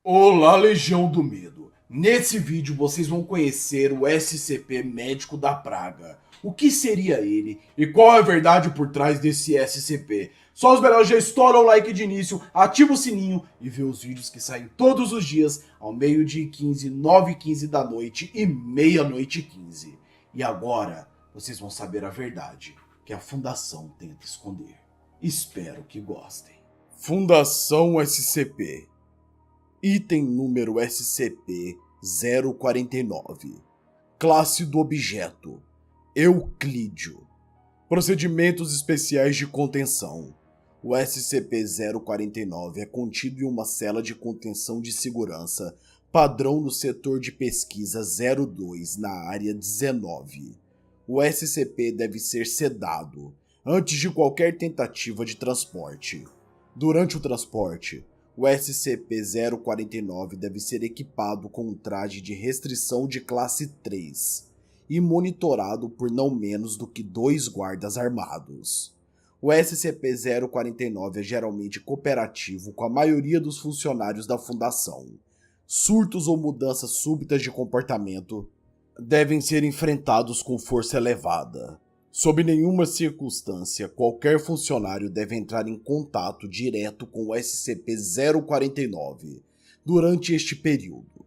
Olá, Legião do Medo! Nesse vídeo vocês vão conhecer o SCP Médico da Praga. O que seria ele e qual é a verdade por trás desse SCP? Só os melhores já estouram o like de início, ativa o sininho e vê os vídeos que saem todos os dias ao meio-dia e 15, 9h15 da noite e meia-noite e 15. E agora vocês vão saber a verdade que a Fundação tenta esconder. Espero que gostem. Fundação SCP. Item número SCP-049. Classe do objeto: Euclídeo. Procedimentos especiais de contenção. O SCP-049 é contido em uma cela de contenção de segurança padrão no setor de pesquisa 02 na área 19. O SCP deve ser sedado antes de qualquer tentativa de transporte. Durante o transporte, o SCP-049 deve ser equipado com um traje de restrição de classe 3 e monitorado por não menos do que 2 guardas armados. O SCP-049 é geralmente cooperativo com a maioria dos funcionários da Fundação. Surtos ou mudanças súbitas de comportamento devem ser enfrentados com força elevada. Sob nenhuma circunstância, qualquer funcionário deve entrar em contato direto com o SCP-049 durante este período.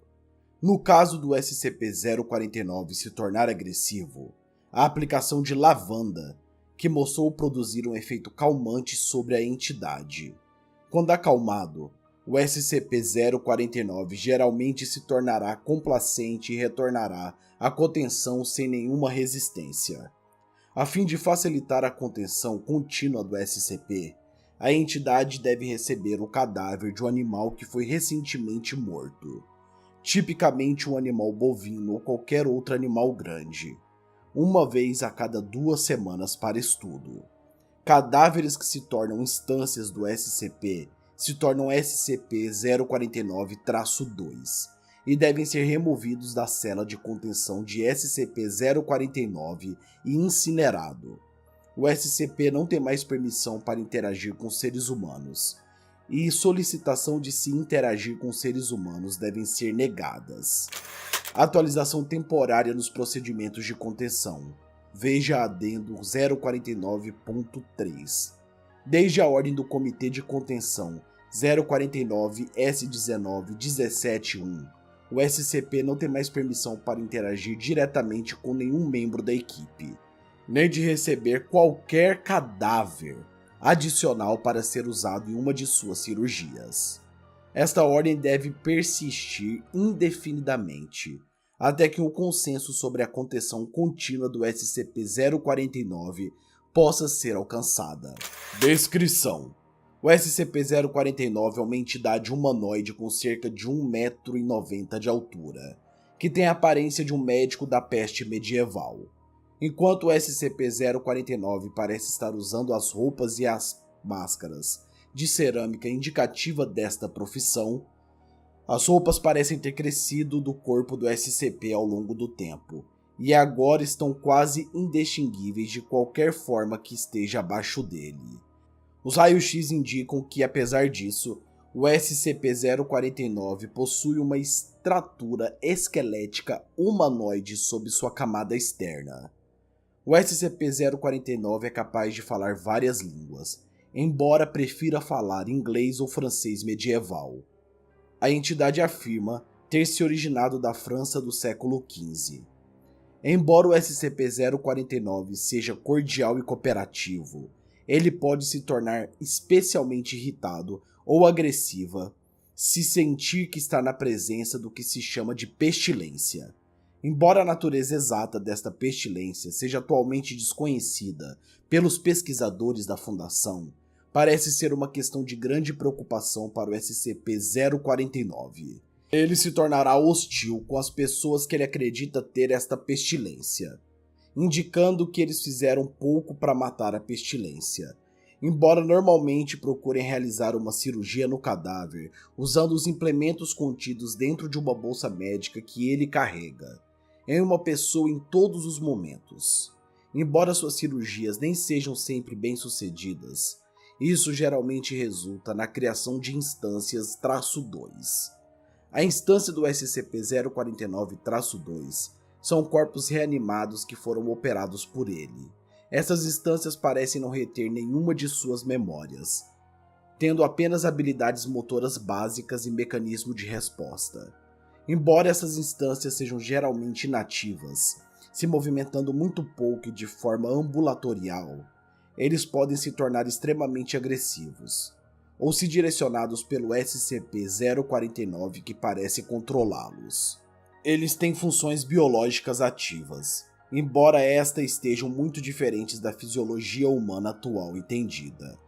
No caso do SCP-049 se tornar agressivo, a aplicação de lavanda, que mostrou produzir um efeito calmante sobre a entidade. Quando acalmado, o SCP-049 geralmente se tornará complacente e retornará à contenção sem nenhuma resistência. A fim de facilitar a contenção contínua do SCP, a entidade deve receber o cadáver de um animal que foi recentemente morto, tipicamente um animal bovino ou qualquer outro animal grande, uma vez a cada 2 semanas para estudo. Cadáveres que se tornam instâncias do SCP se tornam SCP-049-2 e devem ser removidos da cela de contenção de SCP-049 e incinerado. O SCP não tem mais permissão para interagir com seres humanos, e solicitação de se interagir com seres humanos devem ser negadas. Atualização temporária nos procedimentos de contenção. Veja adendo 049.3. Desde a ordem do Comitê de Contenção 049-S19-17-1, o SCP não tem mais permissão para interagir diretamente com nenhum membro da equipe, nem de receber qualquer cadáver adicional para ser usado em uma de suas cirurgias. Esta ordem deve persistir indefinidamente, até que um consenso sobre a contenção contínua do SCP-049 possa ser alcançada. Descrição: o SCP-049 é uma entidade humanoide com cerca de 1,90 m de altura, que tem a aparência de um médico da peste medieval. Enquanto o SCP-049 parece estar usando as roupas e as máscaras de cerâmica indicativa desta profissão, as roupas parecem ter crescido do corpo do SCP ao longo do tempo, e agora estão quase indistinguíveis de qualquer forma que esteja abaixo dele. Os raios-x indicam que, apesar disso, o SCP-049 possui uma estrutura esquelética humanoide sob sua camada externa. O SCP-049 é capaz de falar várias línguas, embora prefira falar inglês ou francês medieval. A entidade afirma ter se originado da França do século XV. Embora o SCP-049 seja cordial e cooperativo, ele pode se tornar especialmente irritado ou agressiva se sentir que está na presença do que se chama de pestilência. Embora a natureza exata desta pestilência seja atualmente desconhecida pelos pesquisadores da Fundação, parece ser uma questão de grande preocupação para o SCP-049. Ele se tornará hostil com as pessoas que ele acredita ter esta pestilência, indicando que eles fizeram pouco para matar a pestilência, embora normalmente procurem realizar uma cirurgia no cadáver usando os implementos contidos dentro de uma bolsa médica que ele carrega, em uma pessoa em todos os momentos. Embora suas cirurgias nem sejam sempre bem-sucedidas, isso geralmente resulta na criação de instâncias -2. A instância do SCP-049-2 são corpos reanimados que foram operados por ele. Essas instâncias parecem não reter nenhuma de suas memórias, tendo apenas habilidades motoras básicas e mecanismo de resposta. Embora essas instâncias sejam geralmente inativas, se movimentando muito pouco e de forma ambulatorial, eles podem se tornar extremamente agressivos, ou se direcionados pelo SCP-049 que parece controlá-los. Eles têm funções biológicas ativas, embora estas estejam muito diferentes da fisiologia humana atual entendida.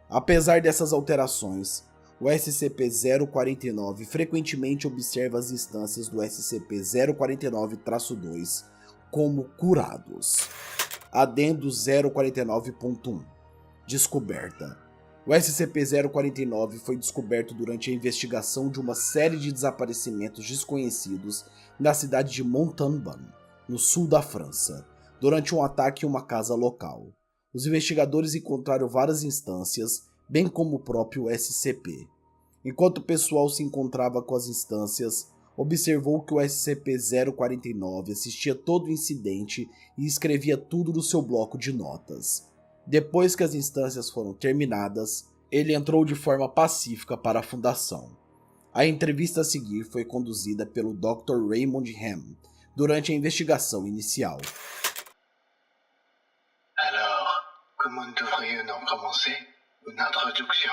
Apesar dessas alterações, o SCP-049 frequentemente observa as instâncias do SCP-049-2 como curados. Adendo 049.1 Descoberta. O SCP-049 foi descoberto durante a investigação de uma série de desaparecimentos desconhecidos na cidade de Montauban, no sul da França, durante um ataque em uma casa local. Os investigadores encontraram várias instâncias, bem como o próprio SCP. Enquanto o pessoal se encontrava com as instâncias, observou que o SCP-049 assistia todo o incidente e escrevia tudo no seu bloco de notas. Depois que as instâncias foram terminadas, ele entrou de forma pacífica para a Fundação. A entrevista a seguir foi conduzida pelo Dr. Raymond Ham durante a investigação inicial. Comment devrions-nous commencer une introduction?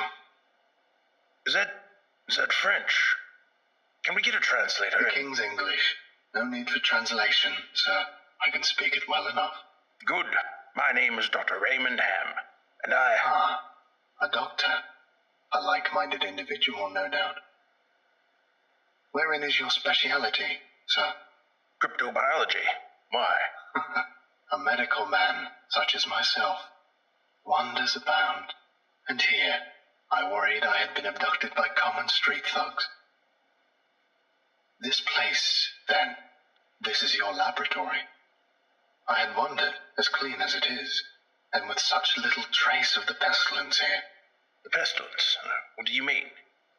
Is that French? Can we get a translator? The King's English. No need for translation, sir. I can speak it well enough. Good. My name is Dr. Raymond Ham, and I... A doctor. A like-minded individual, no doubt. Wherein is your speciality, sir? Cryptobiology. Why? A medical man, such as myself. Wonders abound. And here, I worried I had been abducted by common street thugs. This place, then, this is your laboratory. I had wondered, as clean as it is, and with such little trace of the pestilence here. The pestilence? What do you mean?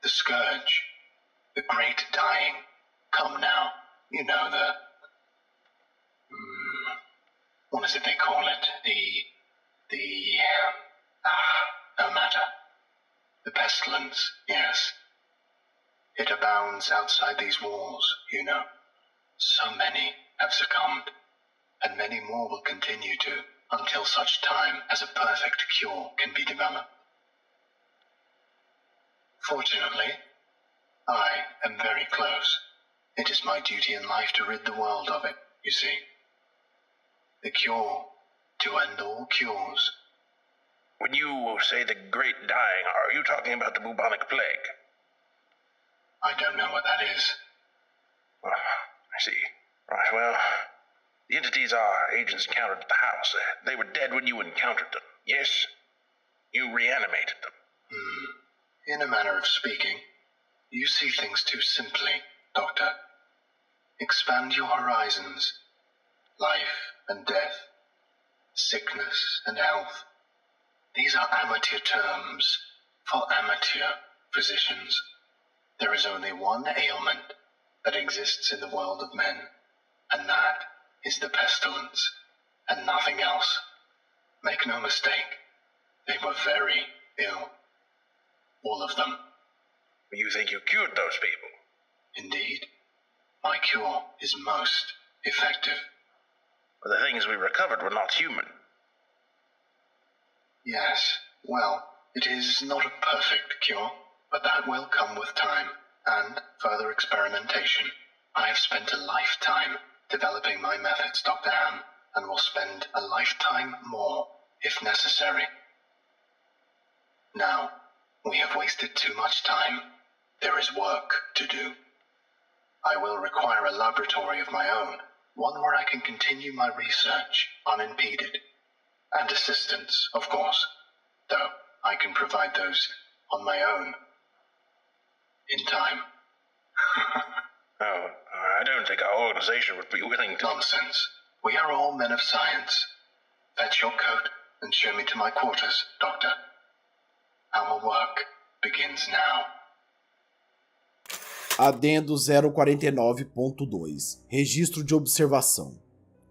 The scourge. The great dying. Come now, you know what is it they call it? No matter. The pestilence, yes. It abounds outside these walls, you know. So many have succumbed, and many more will continue to, until such time as a perfect cure can be developed. Fortunately, I am very close. It is my duty in life to rid the world of it, you see. The cure to end all cures. When you say the great dying, are you talking about the bubonic plague? I don't know what that is. I see. Right, well, the entities our agents encountered at the house, they were dead when you encountered them, yes? You reanimated them. In a manner of speaking, you see things too simply, Doctor. Expand your horizons. Life and death, sickness and health. These are amateur terms for amateur physicians. There is only one ailment that exists in the world of men, and that is the pestilence, and nothing else. Make no mistake, they were very ill. All of them. You think you cured those people? Indeed. My cure is most effective. But the things we recovered were not human. Yes, well, it is not a perfect cure, but that will come with time, and further experimentation. I have spent a lifetime developing my methods, Dr. Ham, and will spend a lifetime more, if necessary. Now, we have wasted too much time. There is work to do. I will require a laboratory of my own, one where I can continue my research unimpeded. And assistance, of course, though I can provide those on my own. In time. Oh, I don't think our organization would be willing to... Nonsense. We are all men of science. Fetch your coat and show me to my quarters, Doctor. Our work begins now. Adendo 049.2 Registro de observação.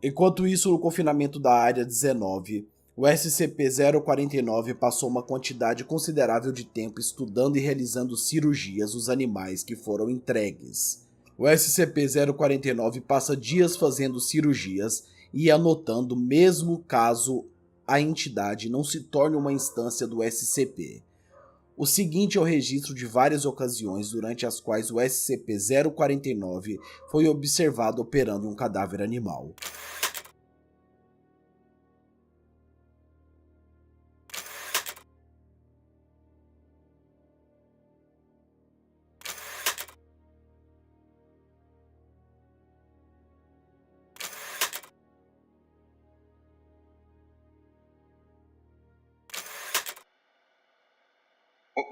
Enquanto isso, no confinamento da Área 19, o SCP-049 passou uma quantidade considerável de tempo estudando e realizando cirurgias nos animais que foram entregues. O SCP-049 passa dias fazendo cirurgias e anotando mesmo caso a entidade não se torne uma instância do SCP. O seguinte é o registro de várias ocasiões durante as quais o SCP-049 foi observado operando em um cadáver animal.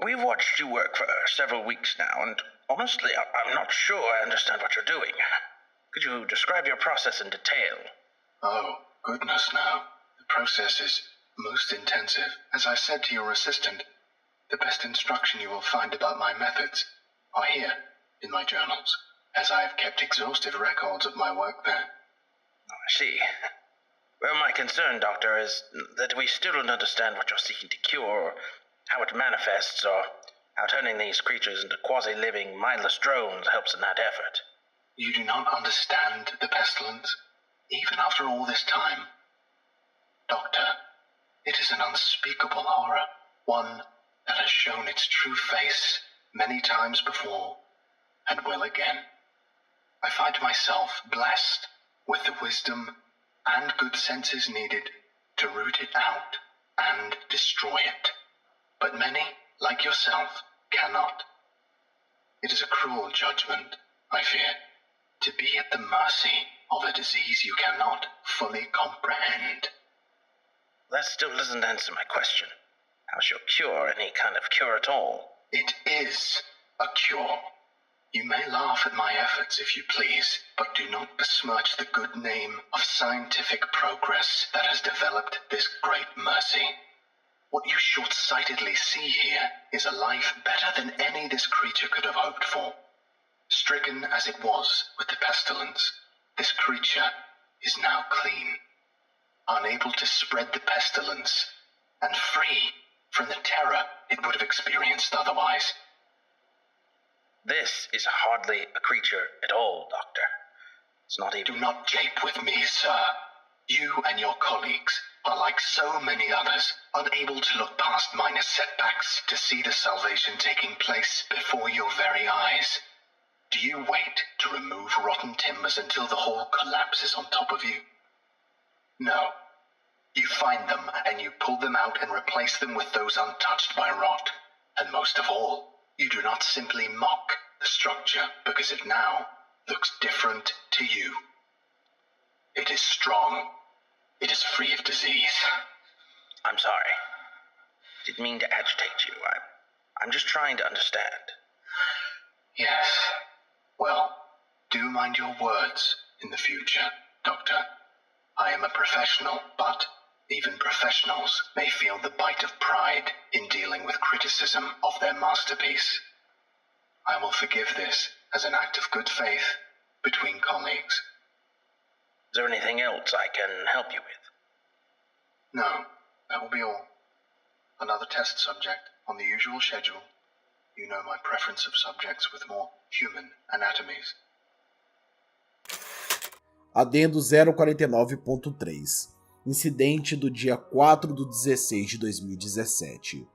We've watched you work for several weeks now, and honestly, I'm not sure I understand what you're doing. Could you describe your process in detail? Oh, goodness, no. The process is most intensive. As I said to your assistant, the best instruction you will find about my methods are here in my journals, as I have kept exhaustive records of my work there. Oh, I see. Well, my concern, Doctor, is that we still don't understand what you're seeking to cure, or how it manifests, or how turning these creatures into quasi-living, mindless drones helps in that effort. You do not understand the pestilence, even after all this time. Doctor, it is an unspeakable horror, one that has shown its true face many times before, and will again. I find myself blessed with the wisdom and good senses needed to root it out and destroy it. But many, like yourself, cannot. It is a cruel judgment, I fear, to be at the mercy of a disease you cannot fully comprehend. That still doesn't answer my question. How's your cure any kind of cure at all? It is a cure. You may laugh at my efforts if you please, but do not besmirch the good name of scientific progress that has developed this great mercy. What you short-sightedly see here is a life better than any this creature could have hoped for. Stricken as it was with the pestilence, this creature is now clean, unable to spread the pestilence, and free from the terror it would have experienced otherwise. This is hardly a creature at all, Doctor. It's not even... Do not jape with me, sir. You and your colleagues are like so many others, unable to look past minor setbacks to see the salvation taking place before your very eyes. Do you wait to remove rotten timbers until the whole collapses on top of you? No. You find them and you pull them out and replace them with those untouched by rot. And most of all, you do not simply mock the structure because it now looks different to you. It is strong. It is free of disease. I'm sorry. I didn't mean to agitate you. I'm just trying to understand. Yes. Well, do mind your words in the future, Doctor. I am a professional, but even professionals may feel the bite of pride in dealing with criticism of their masterpiece. I will forgive this as an act of good faith between colleagues. Is there anything else I can help you with? No, that will be all. Another test subject on the usual schedule. You know my preference of subjects with more human anatomies. Adendo 049.3 Incidente do dia 4/16 de 2017.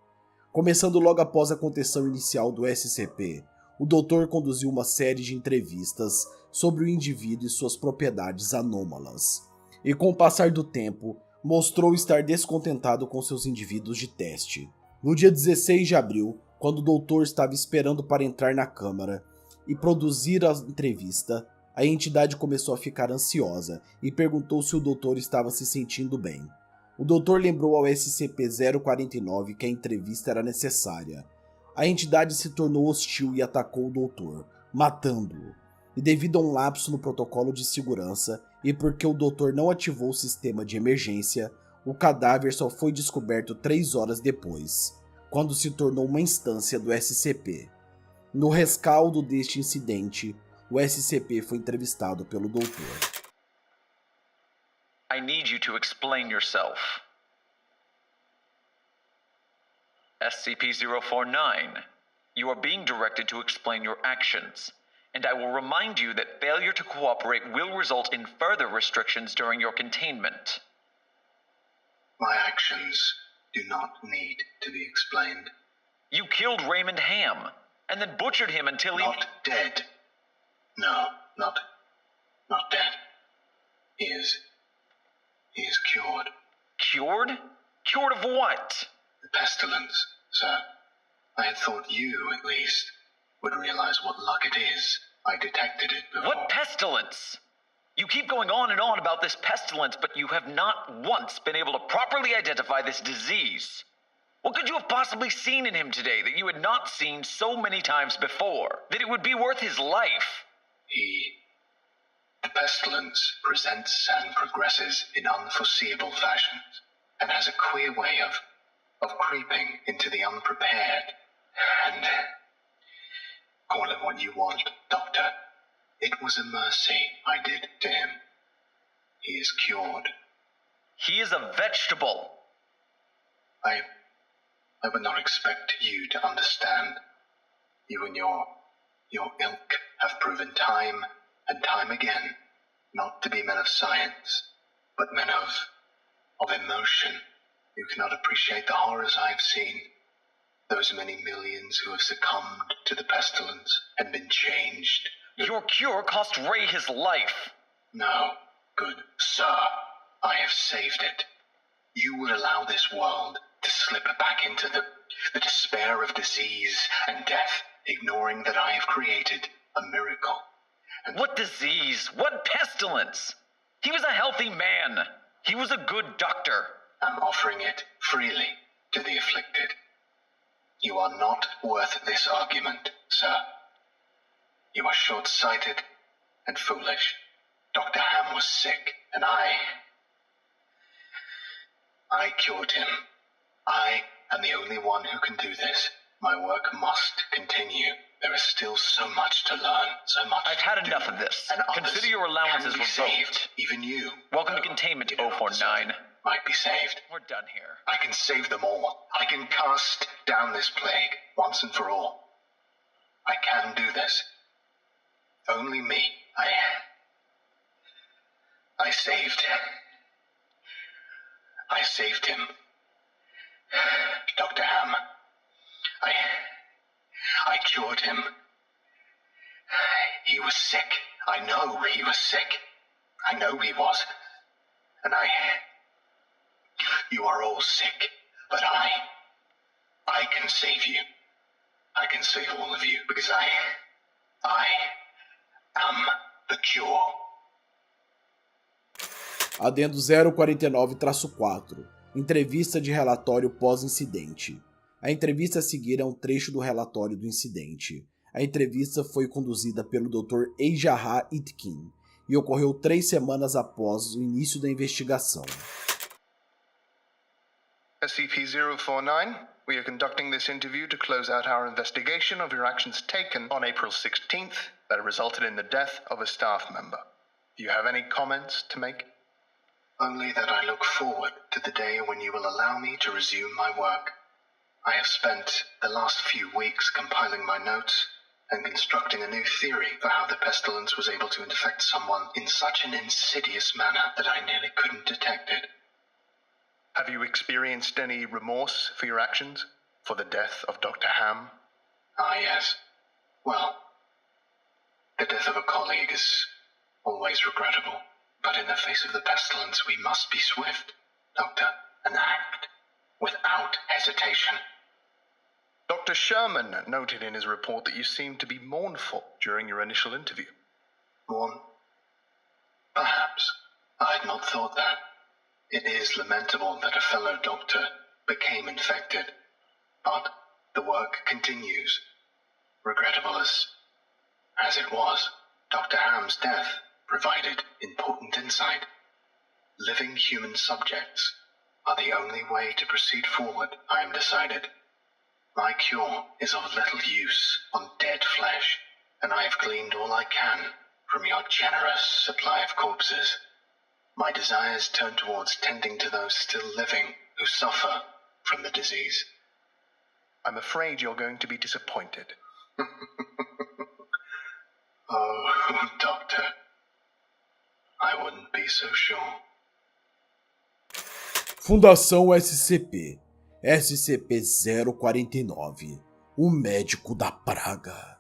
Começando logo após a contenção inicial do SCP, o doutor conduziu uma série de entrevistas sobre o indivíduo e suas propriedades anômalas, e com o passar do tempo, mostrou estar descontentado com seus indivíduos de teste. No dia 16 de abril, quando o doutor estava esperando para entrar na câmara e produzir a entrevista, a entidade começou a ficar ansiosa e perguntou se o doutor estava se sentindo bem. O doutor lembrou ao SCP-049 que a entrevista era necessária. A entidade se tornou hostil e atacou o doutor, matando-o. E devido a um lapso no protocolo de segurança e porque o doutor não ativou o sistema de emergência, o cadáver só foi descoberto 3 horas depois, quando se tornou uma instância do SCP. No rescaldo deste incidente, o SCP foi entrevistado pelo doutor. I need you to explain yourself. SCP-049, you are being directed to explain your actions, and I will remind you that failure to cooperate will result in further restrictions during your containment. My actions do not need to be explained. You killed Raymond Ham, and then butchered him until he... Not dead. No, not dead. He is cured. Cured? Cured of what? The pestilence, sir. I had thought you, at least, would realize what luck it is. I detected it before. What pestilence? You keep going on and on about this pestilence, but you have not once been able to properly identify this disease. What could you have possibly seen in him today that you had not seen so many times before, that it would be worth his life? The pestilence presents and progresses in unforeseeable fashions, and has a queer way of creeping into the unprepared. And call it what you want, Doctor. It was a mercy I did to him. He is cured. He is a vegetable. I would not expect you to understand. You and your ilk have proven time and time again not to be men of science, but men of emotion. You cannot appreciate the horrors I have seen. Those many millions who have succumbed to the pestilence and been changed. Your cure cost Ray his life. No, good sir, I have saved it. You would allow this world to slip back into the despair of disease and death, ignoring that I have created a miracle. And what disease? What pestilence? He was a healthy man. He was a good doctor. I'm offering it freely to the afflicted. You are not worth this argument, sir. You are short-sighted and foolish. Dr. Ham was sick, and I cured him. I am the only one who can do this. My work must continue. There is still so much to learn, so much. I've had enough of this. Consider your allowances revoked. Saved. Even you. Welcome to containment, 049. Might be saved. We're done here. I can save them all. I can cast down this plague once and for all. I can do this. Only me. I saved him. Dr. Ham. I cured him. He was sick. I know he was sick. I know he was. And you are all sick, but I can save you. I can save all of you, because I am the cure. Adendo 049-4. Entrevista de relatório pós-incidente. A entrevista a seguir é um trecho do relatório do incidente. A entrevista foi conduzida pelo Dr. Ejaha Itkin e ocorreu 3 semanas após o início da investigação. SCP-049, we are conducting this interview to close out our investigation of your actions taken on April 16th that resulted in the death of a staff member. Do you have any comments to make? Only that I look forward to the day when you will allow me to resume my work. I have spent the last few weeks compiling my notes and constructing a new theory for how the pestilence was able to infect someone in such an insidious manner that I nearly couldn't detect it. Have you experienced any remorse for your actions? For the death of Dr. Ham? Ah, yes. Well, the death of a colleague is always regrettable. But in the face of the pestilence, we must be swift, Doctor, and act without hesitation. Dr. Sherman noted in his report that you seemed to be mournful during your initial interview. Mourn? Perhaps. I had not thought that. It is lamentable that a fellow doctor became infected. But the work continues. Regrettable as it was, Dr. Ham's death provided important insight. Living human subjects are the only way to proceed forward, I am decided. My cure is of little use on dead flesh, and I have gleaned all I can from your generous supply of corpses. My desires turn towards tending to those still living who suffer from the disease. I'm afraid you're going to be disappointed. Oh, Doctor. I wouldn't be so sure. Fundação SCP. SCP-049. O Médico da Praga.